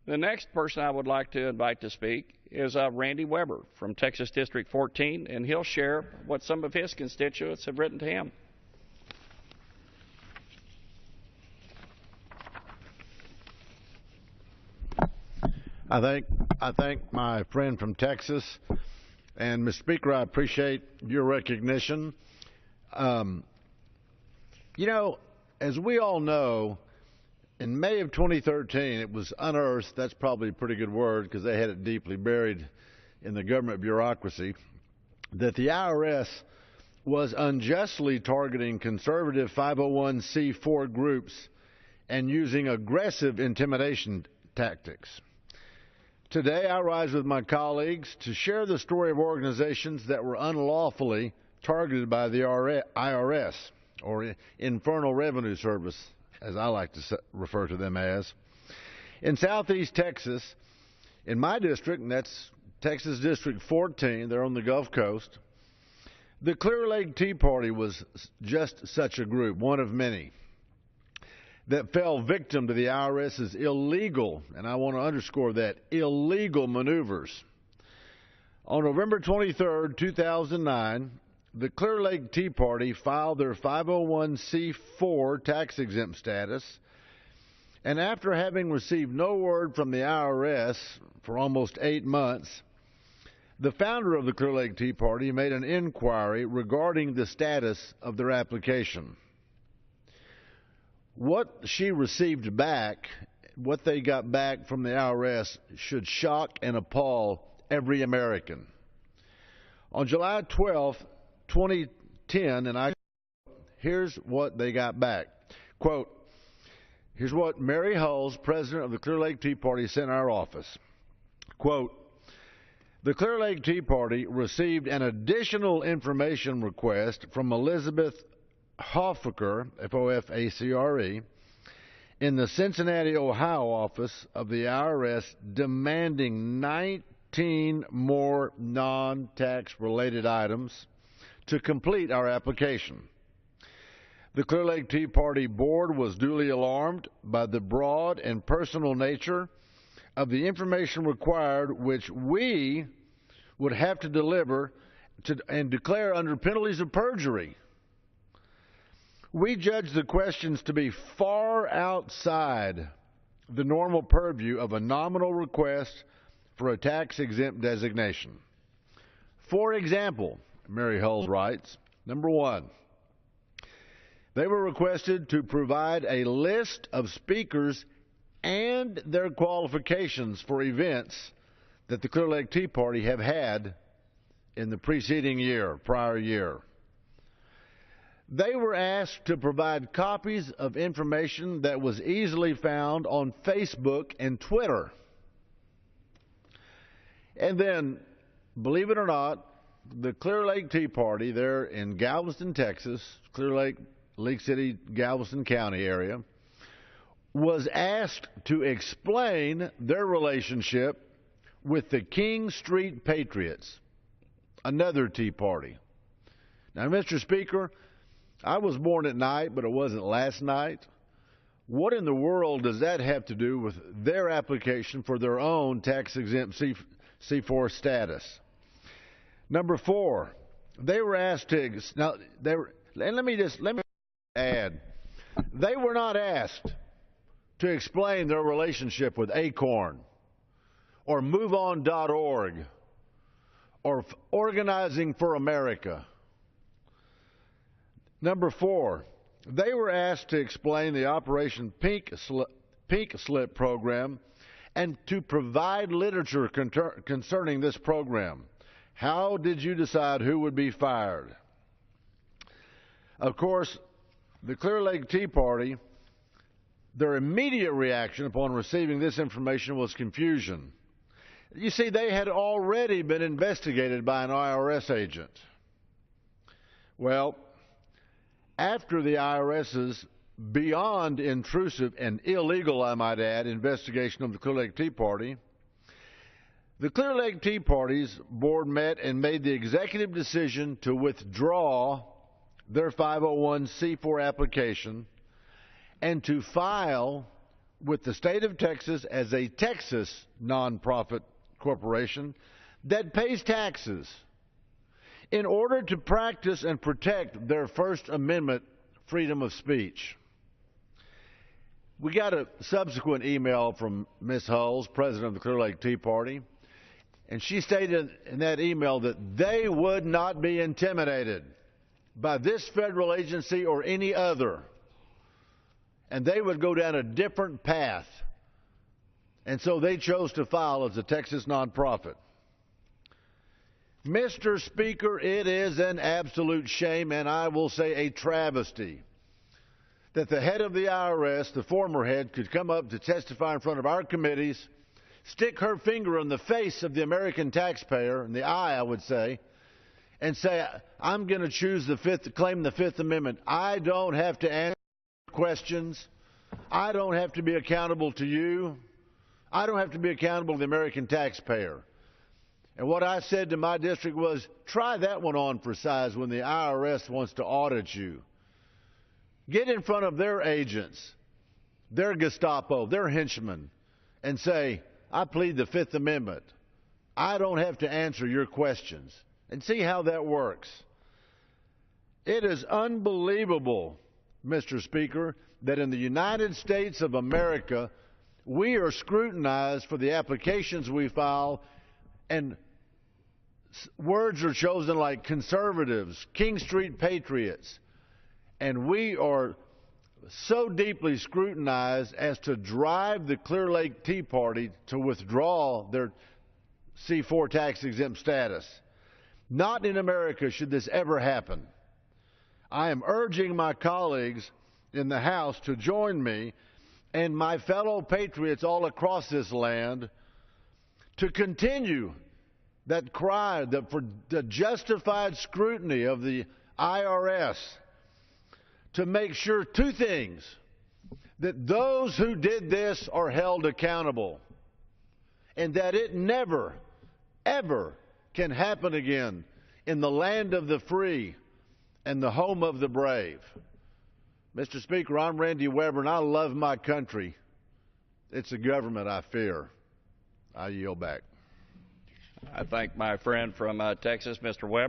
The next person I would like to invite to speak is Randy Weber from Texas District 14, and he'll share what some of his constituents have written to him. I thank my friend from Texas, and Mr. Speaker, I appreciate your recognition. You know, as we all know, in May of 2013, it was unearthed. That's probably a pretty good word because they had it deeply buried in the government bureaucracy, that the IRS was unjustly targeting conservative 501c4 groups and using aggressive intimidation tactics. Today, I rise with my colleagues to share the story of organizations that were unlawfully targeted by the IRS, or Internal Revenue Service, as I like to refer to them as. In southeast Texas, in my district, and that's Texas District 14, they're on the Gulf Coast, the Clear Lake Tea Party was just such a group, one of many, that fell victim to the IRS's illegal, and I want to underscore that, illegal maneuvers. On November 23, 2009, the Clear Lake Tea Party filed their 501c4 tax-exempt status, and after having received no word from the IRS for almost 8 months, the founder of the Clear Lake Tea Party made an inquiry regarding the status of their application. What she received back, what they got back from the IRS, should shock and appall every American. On July 12, 2010, and here's what they got back. Quote, here's what Mary Hulls, president of the Clear Lake Tea Party, sent our office. Quote, the Clear Lake Tea Party received an additional information request from Elizabeth Hoffaker, F-O-F-A-C-R-E, in the Cincinnati, Ohio office of the IRS, demanding 19 more non-tax related items to complete our application. The Clear Lake Tea Party board was duly alarmed by the broad and personal nature of the information required, which we would have to deliver and declare under penalties of perjury. We judge the questions to be far outside the normal purview of a nominal request for a tax-exempt designation. For example, Mary Hulls writes, number one, they were requested to provide a list of speakers and their qualifications for events that the Clear Lake Tea Party have had in the preceding year, prior year. They were asked to provide copies of information that was easily found on Facebook and Twitter. And then, believe it or not, the Clear Lake Tea Party there in Galveston, Texas, Clear Lake, League City, Galveston County area, was asked to explain their relationship with the King Street Patriots, another Tea Party. Now, Mr. Speaker, I was born at night, but it wasn't last night. What in the world does that have to do with their application for their own tax-exempt C4 status? Number four, they were asked to, now, let me add, they were not asked to explain their relationship with Acorn or MoveOn.org or Organizing for America. Number four, they were asked to explain the Operation Pink Slip program and to provide literature concerning this program. How did you decide who would be fired? Of course, the Clear Lake Tea Party, their immediate reaction upon receiving this information was confusion. You see, they had already been investigated by an IRS agent. Well, after the IRS's beyond intrusive and illegal, I might add, investigation of the Clear Lake Tea Party, the Clear Lake Tea Party's board met and made the executive decision to withdraw their 501c4 application and to file with the state of Texas as a Texas nonprofit corporation that pays taxes in order to practice and protect their First Amendment freedom of speech. We got a subsequent email from Ms. Hulls, president of the Clear Lake Tea Party, and she stated in that email that they would not be intimidated by this federal agency or any other, and they would go down a different path. And so they chose to file as a Texas nonprofit. Mr. Speaker, it is an absolute shame, and I will say a travesty, that the head of the IRS, the former head, could come up to testify in front of our committees, stick her finger in the face of the American taxpayer, in the eye, I would say, and say, I'm going to choose claim the Fifth Amendment. I don't have to answer questions. I don't have to be accountable to you. I don't have to be accountable to the American taxpayer. And what I said to my district was, try that one on for size when the IRS wants to audit you. Get in front of their agents, their Gestapo, their henchmen, and say, I plead the Fifth Amendment. I don't have to answer your questions. And see how that works. It is unbelievable, Mr. Speaker, that in the United States of America, we are scrutinized for the applications we file, and words are chosen like conservatives, King Street patriots, and we are so deeply scrutinized as to drive the Clear Lake Tea Party to withdraw their C4 tax-exempt status. Not in America should this ever happen. I am urging my colleagues in the House to join me and my fellow patriots all across this land to continue that cry for the justified scrutiny of the IRS, to make sure two things: that those who did this are held accountable, and that it never, ever can happen again in the land of the free and the home of the brave. Mr. Speaker, I'm Randy Weber, and I love my country. It's a government I fear. I yield back. I thank my friend from Texas, Mr. Weber.